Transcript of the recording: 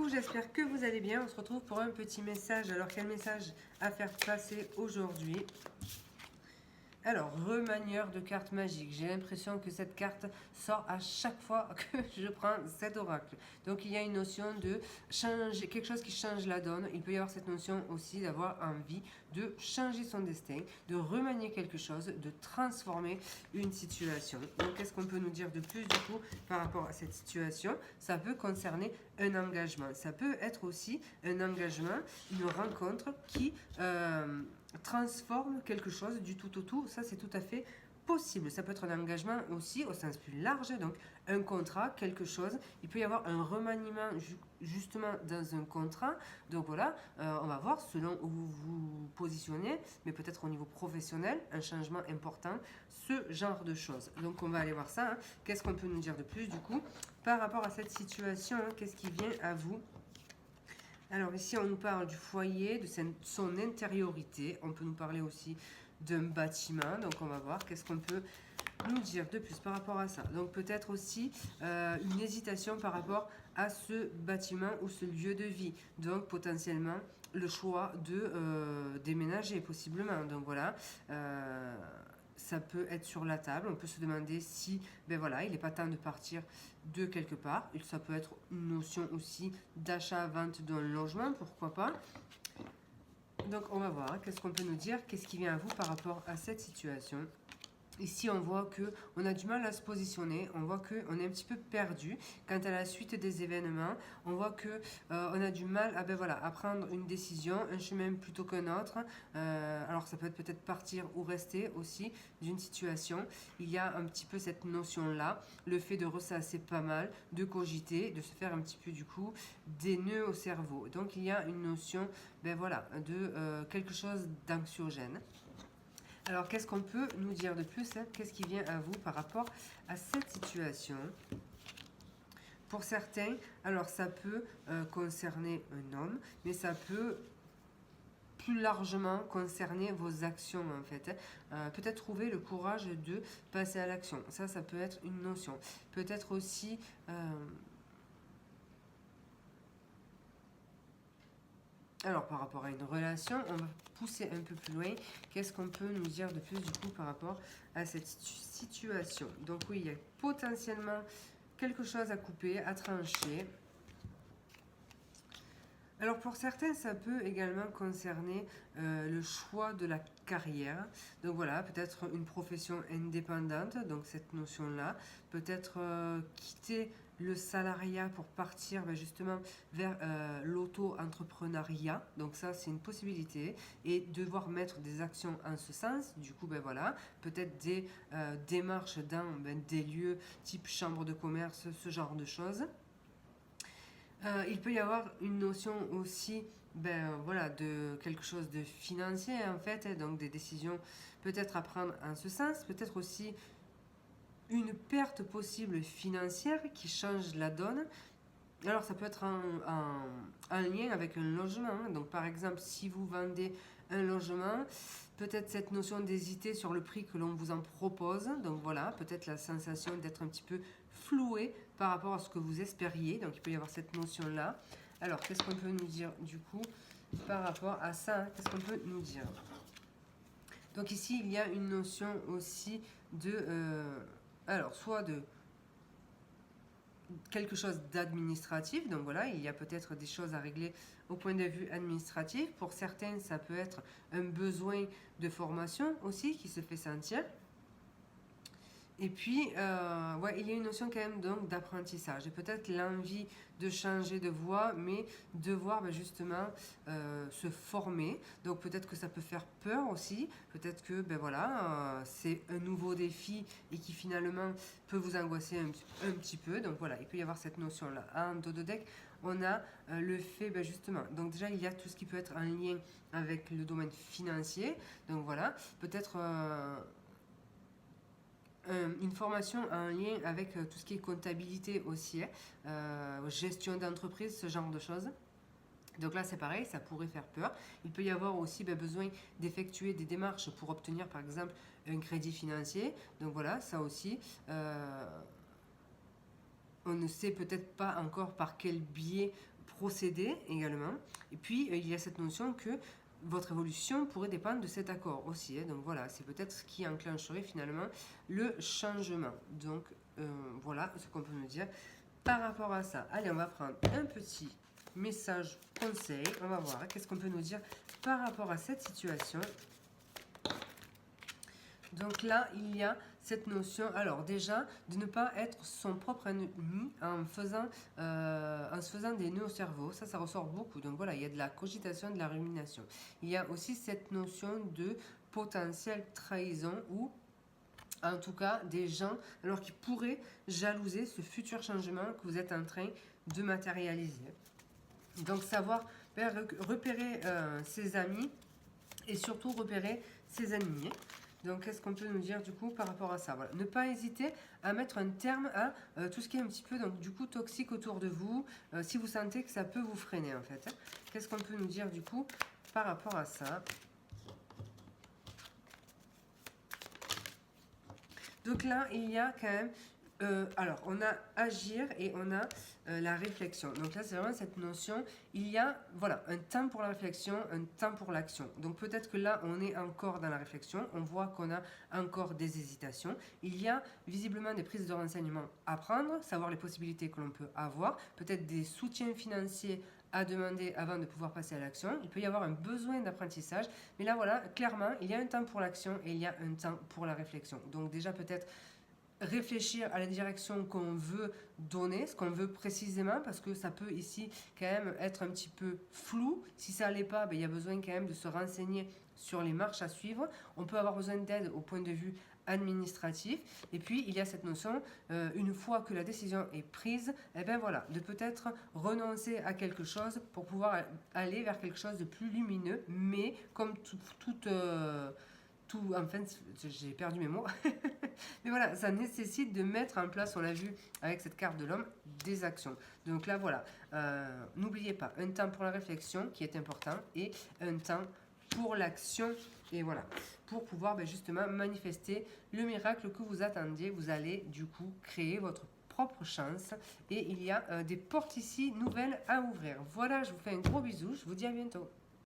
Coucou, j'espère que vous allez bien. On se retrouve pour un petit message. Alors, quel message à faire passer aujourd'hui? Alors, remanieur de cartes magiques. J'ai l'impression que cette carte sort à chaque fois que je prends cet oracle. Donc, il y a une notion de changer, quelque chose qui change la donne. Il peut y avoir cette notion aussi d'avoir envie de changer son destin, de remanier quelque chose, de transformer une situation. Donc, qu'est-ce qu'on peut nous dire de plus du coup par rapport à cette situation? Ça peut concerner un engagement. Ça peut être aussi un engagement, une rencontre qui transforme quelque chose du tout au tout. Ça, c'est tout à fait possible. Ça peut être un engagement aussi au sens plus large, donc un contrat, quelque chose. Il peut y avoir un remaniement justement dans un contrat. Donc voilà, on va voir selon où vous vous positionnez, mais peut-être au niveau professionnel, un changement important, ce genre de choses. Donc on va aller voir ça. Hein. Qu'est-ce qu'on peut nous dire de plus du coup par rapport à cette situation? Hein, qu'est-ce qui vient à vous? Alors ici, on nous parle du foyer, de son intériorité. On peut nous parler aussi d'un bâtiment. Donc on va voir qu'est-ce qu'on peut nous dire de plus par rapport à ça. Donc peut-être aussi une hésitation par rapport à ce bâtiment ou ce lieu de vie. Donc potentiellement le choix de déménager possiblement. Donc voilà. Ça peut être sur la table. On peut se demander si, ben voilà, il n'est pas temps de partir de quelque part. Ça peut être une notion aussi d'achat-vente d'un logement, pourquoi pas. Donc on va voir, qu'est-ce qu'on peut nous dire, qu'est-ce qui vient à vous par rapport à cette situation. Ici, on voit qu'on a du mal à se positionner, on voit qu'on est un petit peu perdu quant à la suite des événements, on voit qu'on a du mal à prendre une décision, un chemin plutôt qu'un autre. Alors ça peut être peut-être partir ou rester aussi d'une situation. Il y a un petit peu cette notion-là, le fait de ressasser pas mal, de cogiter, de se faire un petit peu du coup des nœuds au cerveau. Donc il y a une notion de quelque chose d'anxiogène. Alors, qu'est-ce qu'on peut nous dire de plus? Hein? Qu'est-ce qui vient à vous par rapport à cette situation? Pour certains, alors ça peut concerner un homme, mais ça peut plus largement concerner vos actions en fait. Peut-être trouver le courage de passer à l'action. Ça peut être une notion. Peut-être aussi... Alors, par rapport à une relation, on va pousser un peu plus loin. Qu'est-ce qu'on peut nous dire de plus du coup par rapport à cette situation? Donc oui, il y a potentiellement quelque chose à couper, à trancher. Alors pour certains, ça peut également concerner le choix de la carrière. Donc voilà, peut-être une profession indépendante, donc cette notion-là. Peut-être quitter le salariat pour partir justement vers l'auto-entrepreneuriat. Donc ça, c'est une possibilité. Et devoir mettre des actions en ce sens. Du coup, voilà, peut-être des démarches dans des lieux type chambre de commerce, ce genre de choses. Il peut y avoir une notion aussi de quelque chose de financier en fait, donc des décisions peut-être à prendre en ce sens, peut-être aussi une perte possible financière qui change la donne. Alors ça peut être en lien avec un logement, hein. Donc par exemple si vous vendez un logement, peut-être cette notion d'hésiter sur le prix que l'on vous en propose, donc voilà, peut-être la sensation d'être un petit peu floué par rapport à ce que vous espériez, donc il peut y avoir cette notion-là. Alors qu'est-ce qu'on peut nous dire du coup par rapport à ça, hein? Qu'est-ce qu'on peut nous dire? Donc ici il y a une notion aussi de... soit de quelque chose d'administratif, donc voilà, il y a peut-être des choses à régler au point de vue administratif. Pour certains, ça peut être un besoin de formation aussi qui se fait sentir. Et puis, il y a une notion quand même donc d'apprentissage et peut-être l'envie de changer de voie, mais devoir justement se former. Donc peut-être que ça peut faire peur aussi, peut-être que c'est un nouveau défi et qui finalement peut vous angoisser un petit peu. Donc voilà, il peut y avoir cette notion-là. En dos de deck, on a le fait justement. Donc déjà, il y a tout ce qui peut être en lien avec le domaine financier. Donc voilà, peut-être... une formation en lien avec tout ce qui est comptabilité aussi, gestion d'entreprise, ce genre de choses. Donc là, c'est pareil, ça pourrait faire peur. Il peut y avoir aussi besoin d'effectuer des démarches pour obtenir, par exemple, un crédit financier. Donc voilà, ça aussi, on ne sait peut-être pas encore par quel biais procéder également. Et puis, il y a cette notion que votre évolution pourrait dépendre de cet accord aussi. Hein. Donc voilà, c'est peut-être ce qui enclencherait finalement le changement. Donc voilà ce qu'on peut me dire par rapport à ça. Allez, on va prendre un petit message conseil. On va voir qu'est-ce qu'on peut nous dire par rapport à cette situation. Donc là, il y a cette notion, alors déjà, de ne pas être son propre ennemi en se faisant des nœuds au cerveau. Ça ressort beaucoup. Donc voilà, il y a de la cogitation, de la rumination. Il y a aussi cette notion de potentielle trahison ou en tout cas des gens alors qui pourraient jalouser ce futur changement que vous êtes en train de matérialiser. Donc savoir repérer ses amis et surtout repérer ses ennemis. Donc, qu'est-ce qu'on peut nous dire du coup par rapport à ça? Voilà. Ne pas hésiter à mettre un terme à tout ce qui est un petit peu donc, du coup toxique autour de vous, si vous sentez que ça peut vous freiner en fait. Hein. Qu'est-ce qu'on peut nous dire du coup par rapport à ça? Donc là, il y a quand même... alors, on a agir et on a la réflexion. Donc là, c'est vraiment cette notion. Il y a, voilà, un temps pour la réflexion, un temps pour l'action. Donc peut-être que là, on est encore dans la réflexion. On voit qu'on a encore des hésitations. Il y a visiblement des prises de renseignements à prendre, savoir les possibilités que l'on peut avoir. Peut-être des soutiens financiers à demander avant de pouvoir passer à l'action. Il peut y avoir un besoin d'apprentissage. Mais là, voilà, clairement, il y a un temps pour l'action et il y a un temps pour la réflexion. Donc déjà, peut-être réfléchir à la direction qu'on veut donner, ce qu'on veut précisément, parce que ça peut ici quand même être un petit peu flou. Si ça n'allait pas, il y a besoin quand même de se renseigner sur les marches à suivre. On peut avoir besoin d'aide au point de vue administratif. Et puis, il y a cette notion, une fois que la décision est prise, eh bien voilà, de peut-être renoncer à quelque chose pour pouvoir aller vers quelque chose de plus lumineux, mais comme enfin, j'ai perdu mes mots. Mais voilà, ça nécessite de mettre en place, on l'a vu avec cette carte de l'homme, des actions. Donc là, voilà, n'oubliez pas, un temps pour la réflexion qui est important et un temps pour l'action. Et voilà, pour pouvoir justement manifester le miracle que vous attendiez. Vous allez du coup créer votre propre chance. Et il y a des portes ici nouvelles à ouvrir. Voilà, je vous fais un gros bisou. Je vous dis à bientôt.